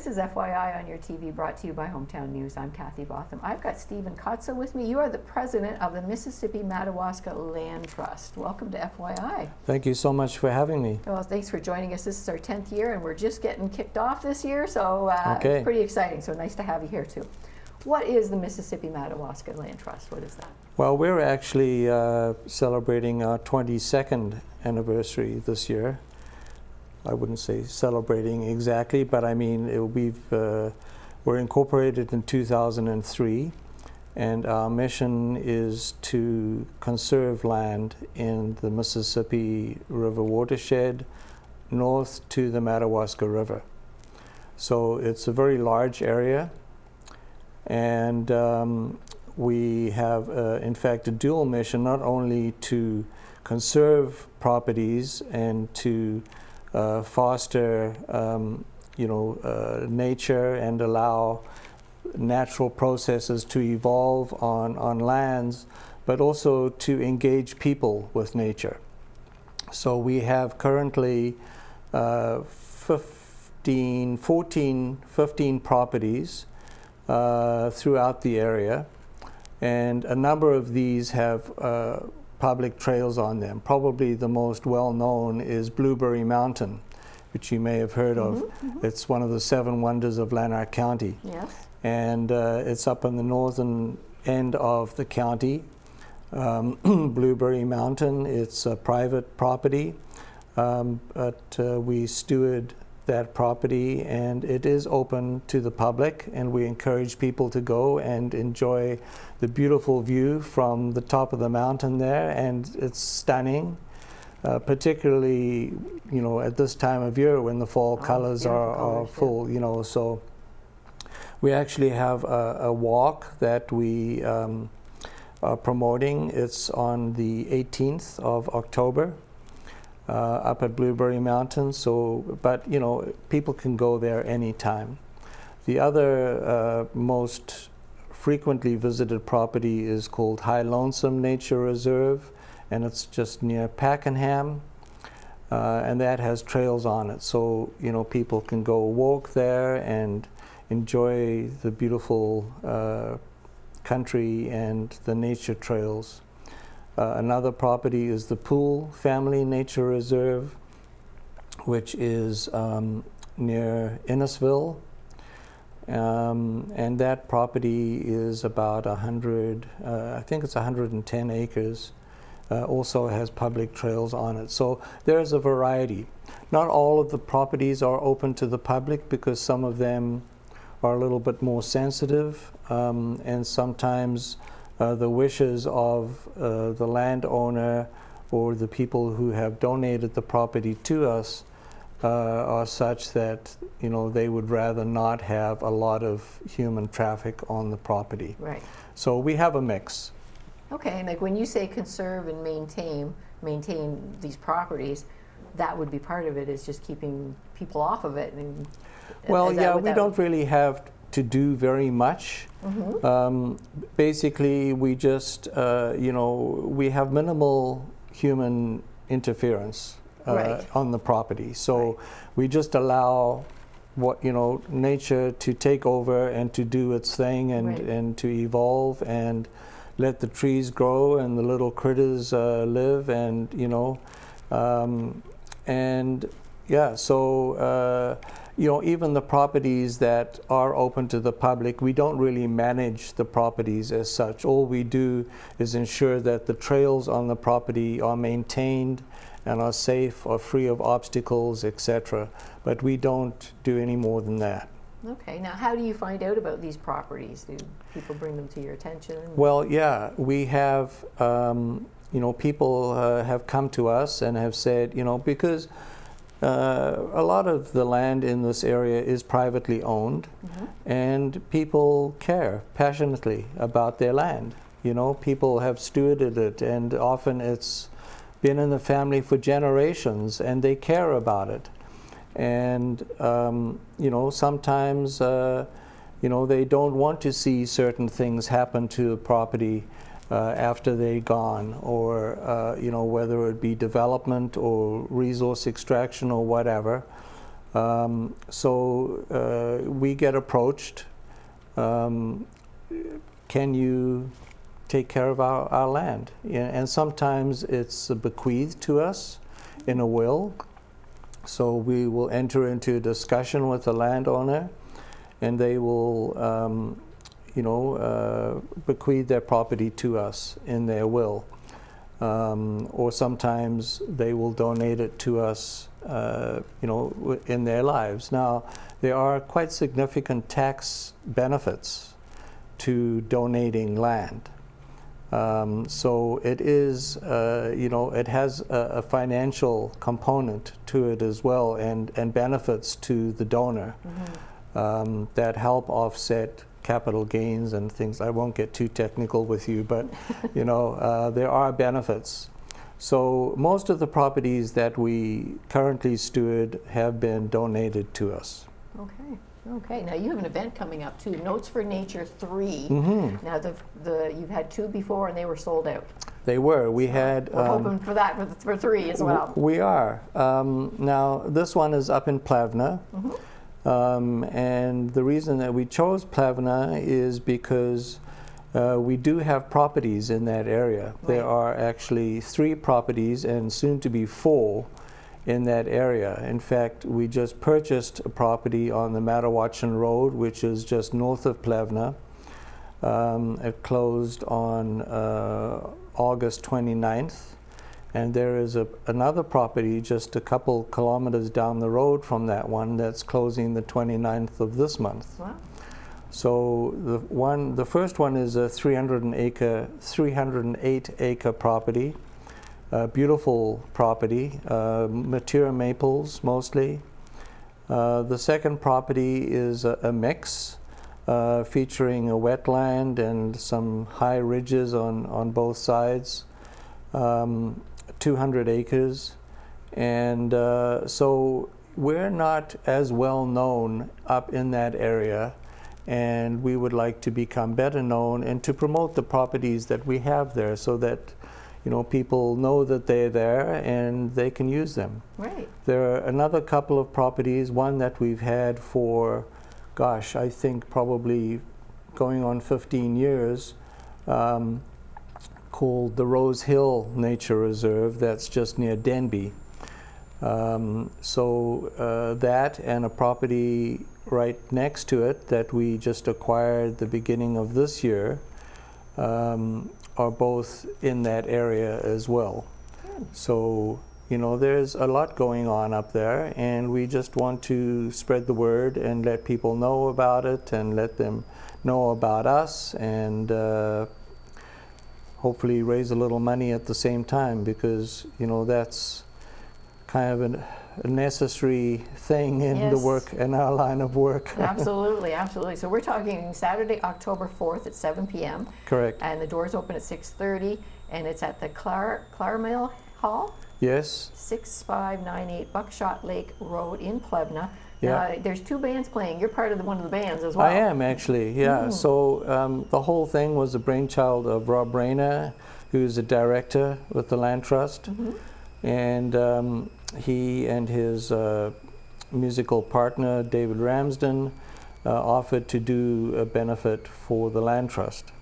This is FYI on your TV, brought to you by Hometown News. I'm Kathy Botham. I've got Stephan Kotze with me. You are the president of the Mississippi Madawaska Land Trust. Welcome to FYI. Thank you so much for having me. Well, thanks for joining us. This is our 10th year, and we're just getting kicked off this year, so it's pretty exciting. So nice to have you here, too. What is the Mississippi Madawaska Land Trust? What is that? Well, we're actually celebrating our 22nd anniversary this year. I wouldn't say celebrating exactly, but I mean we're incorporated in 2003, and our mission is to conserve land in the Mississippi River watershed north to the Madawaska River. So it's a very large area, and we have in fact a dual mission, not only to conserve properties and to foster nature and allow natural processes to evolve on lands, but also to engage people with nature. So we have currently 15 properties throughout the area, and a number of these have public trails on them. Probably the most well-known is Blueberry Mountain, which you may have heard of. It's one of the 7 wonders of Lanark County. Yes. And it's up on the northern end of the county. Blueberry Mountain, it's a private property, but we steward that property, and it is open to the public, and we encourage people to go and enjoy the beautiful view from the top of the mountain there, and it's stunning, particularly at this time of year when the fall colors are full. So we actually have a walk that we are promoting. It's on the 18th of October. Up at Blueberry Mountain, but people can go there anytime. The other most frequently visited property is called High Lonesome Nature Reserve, and it's just near Pakenham, and that has trails on it, so people can go walk there and enjoy the beautiful country and the nature trails. Another property is the Poole Family Nature Reserve, which is near Innisville, and that property is about 110 acres. Also has public trails on it. So there's a variety. Not all of the properties are open to the public because some of them are a little bit more sensitive, and sometimes the wishes of the landowner or the people who have donated the property to us are such that they would rather not have a lot of human traffic on the property. Right. So we have a mix. Okay, like when you say conserve and maintain these properties, that would be part of it, is just keeping people off of it. Well, yeah, we don't really have to do very much. Basically, we just, we have minimal human interference on the property. So we just allow nature to take over and to do its thing and to evolve and let the trees grow and the little critters live and, even the properties that are open to the public, we don't really manage the properties as such. All we do is ensure that the trails on the property are maintained and are safe or free of obstacles, etc. But we don't do any more than that. Okay. Now, how do you find out about these properties? Do people bring them to your attention? Well, yeah, we have, people have come to us and have said, because a lot of the land in this area is privately owned, and people care passionately about their land. People have stewarded it, and often it's been in the family for generations, and they care about it. And sometimes they don't want to see certain things happen to the property after they're gone, or whether it be development or resource extraction or whatever. So we get approached, can you take care of our land? And sometimes it's bequeathed to us in a will. So we will enter into a discussion with the landowner, and they will, bequeath their property to us in their will. Or sometimes they will donate it to us, in their lives. Now, there are quite significant tax benefits to donating land. So it is, it has a financial component to it as well, and benefits to the donor that help offset capital gains and things. I won't get too technical with you, but there are benefits. So most of the properties that we currently steward have been donated to us. Okay. Now you have an event coming up too, Notes for Nature 3. Now you've had 2 before and they were sold out. They were. We had. We're hoping for that for 3 as well. We are. Now this one is up in Plevna. And the reason that we chose Plevna is because we do have properties in that area. Right. There are actually 3 properties and soon to be 4 in that area. In fact, we just purchased a property on the Madawaska Road, which is just north of Plevna. It closed on August 29th. And there is another property just a couple kilometers down the road from that one that's closing the 29th of this month. Wow. So the first one is a 308 acre property, beautiful property, mature maples mostly. The second property is a mix featuring a wetland and some high ridges on both sides. 200 acres, and so we're not as well known up in that area, and we would like to become better known and to promote the properties that we have there so that people know that they're there and they can use them. Right. There are another couple of properties, one that we've had for, I think probably going on 15 years, called the Rose Hill Nature Reserve. That's just near Denby. That and a property right next to it that we just acquired the beginning of this year are both in that area as well. Good. So, there's a lot going on up there, and we just want to spread the word and let people know about it and let them know about us, and hopefully raise a little money at the same time, because that's kind of a necessary thing in the work, in our line of work. Absolutely. So we're talking Saturday, October 4th at 7 p.m. Correct. And the doors open at 6:30, and it's at the Claremille Hall. Yes. 6598 Buckshot Lake Road in Plevna. Yeah. There's 2 bands playing. You're part of one of the bands as well. I am actually, yeah. So the whole thing was a brainchild of Rob Rayner, who's a director with the Land Trust. And he and his musical partner, David Ramsden, offered to do a benefit for the Land Trust.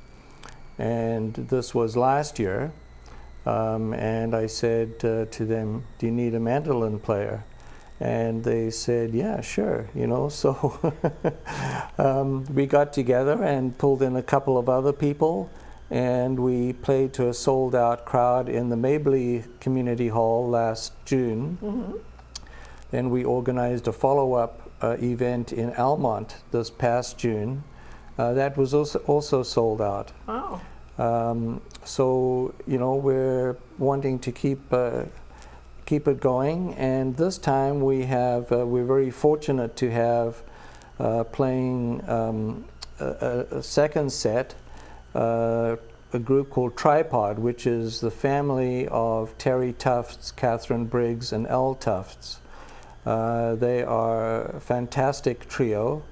And this was last year. And I said to them, do you need a mandolin player? And they said, yeah, sure, so we got together and pulled in a couple of other people, and we played to a sold-out crowd in the Mabley Community Hall last June. Then we organized a follow-up event in Almont this past June. That was also sold out. Wow. So, we're wanting to keep it going, and this time we're very fortunate to have playing a second set, a group called Tripod, which is the family of Terry Tufts, Catherine Briggs, and Elle Tufts. They are a fantastic trio.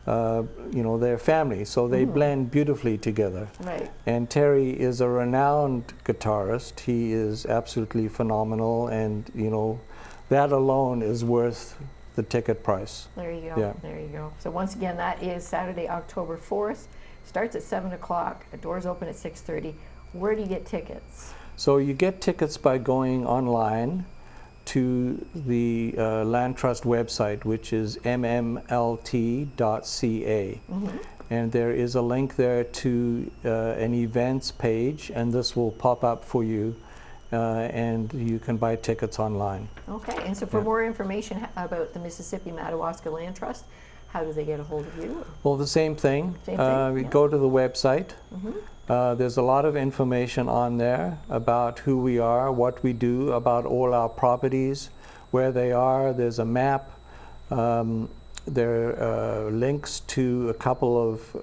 They're family, so they blend beautifully together. Right. And Terry is a renowned guitarist. He is absolutely phenomenal, and that alone is worth the ticket price. There you go. Yeah. There you go. So once again, that is Saturday, October 4th. Starts at 7 o'clock. The doors open at 6:30. Where do you get tickets? So you get tickets by going online to the Land Trust website, which is mmlt.ca. And there is a link there to an events page, and this will pop up for you, and you can buy tickets online. Okay, and so for more information about the Mississippi Madawaska Land Trust, how do they get a hold of you? Well, the same thing. Same thing, We yeah. go to the website. There's a lot of information on there about who we are, what we do, about all our properties, where they are. There's a map. There are links to a couple of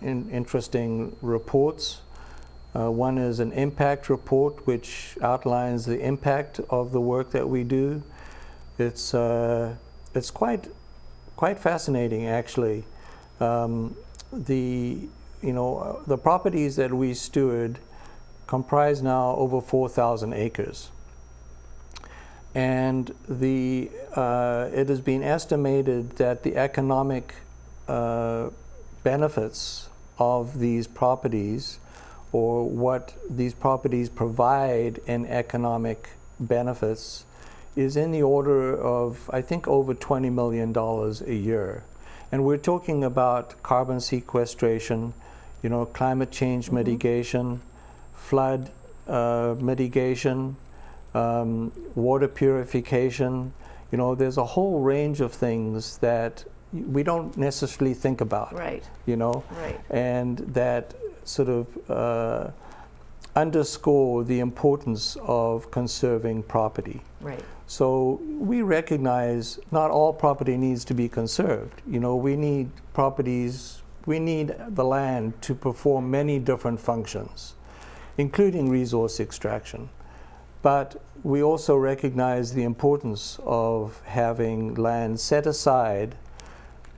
interesting reports. One is an impact report, which outlines the impact of the work that we do. It's quite fascinating, actually. The properties that we steward comprise now over 4,000 acres. And it has been estimated that the economic benefits of these properties, or what these properties provide in economic benefits, is in the order of, I think, over $20 million a year. And we're talking about carbon sequestration, climate change mitigation, flood mitigation, water purification. There's a whole range of things that we don't necessarily think about. Right. Right. And that sort of underscore the importance of conserving property. Right. So we recognize not all property needs to be conserved. We need properties, we need the land to perform many different functions, including resource extraction. But we also recognize the importance of having land set aside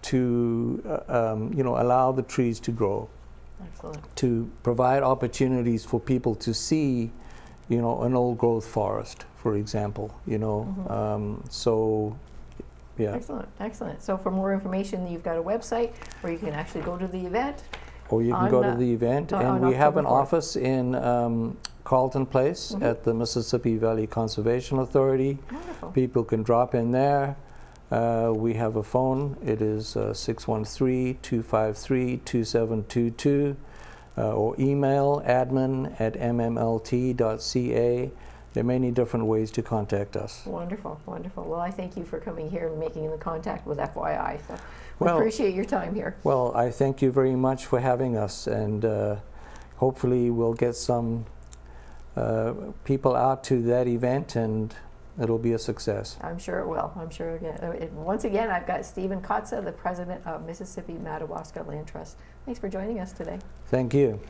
to allow the trees to grow. Excellent. To provide opportunities for people to see, an old growth forest, for example, so, yeah. Excellent. So for more information, you've got a website where you can actually go to the event. Or you can go to the event, and we have an October 4th. office in Carlton Place at the Mississippi Valley Conservation Authority. Wonderful. People can drop in there. We have a phone. It is 613-253-2722, or email admin@mmlt.ca. There are many different ways to contact us. Wonderful. Well, I thank you for coming here and making the contact with FYI. So we Well, appreciate your time here. Well, I thank you very much for having us, and hopefully we'll get some people out to that event, and it'll be a success. I'm sure it will. Once again, I've got Stephan Kotze, the president of Mississippi Madawaska Land Trust. Thanks for joining us today. Thank you.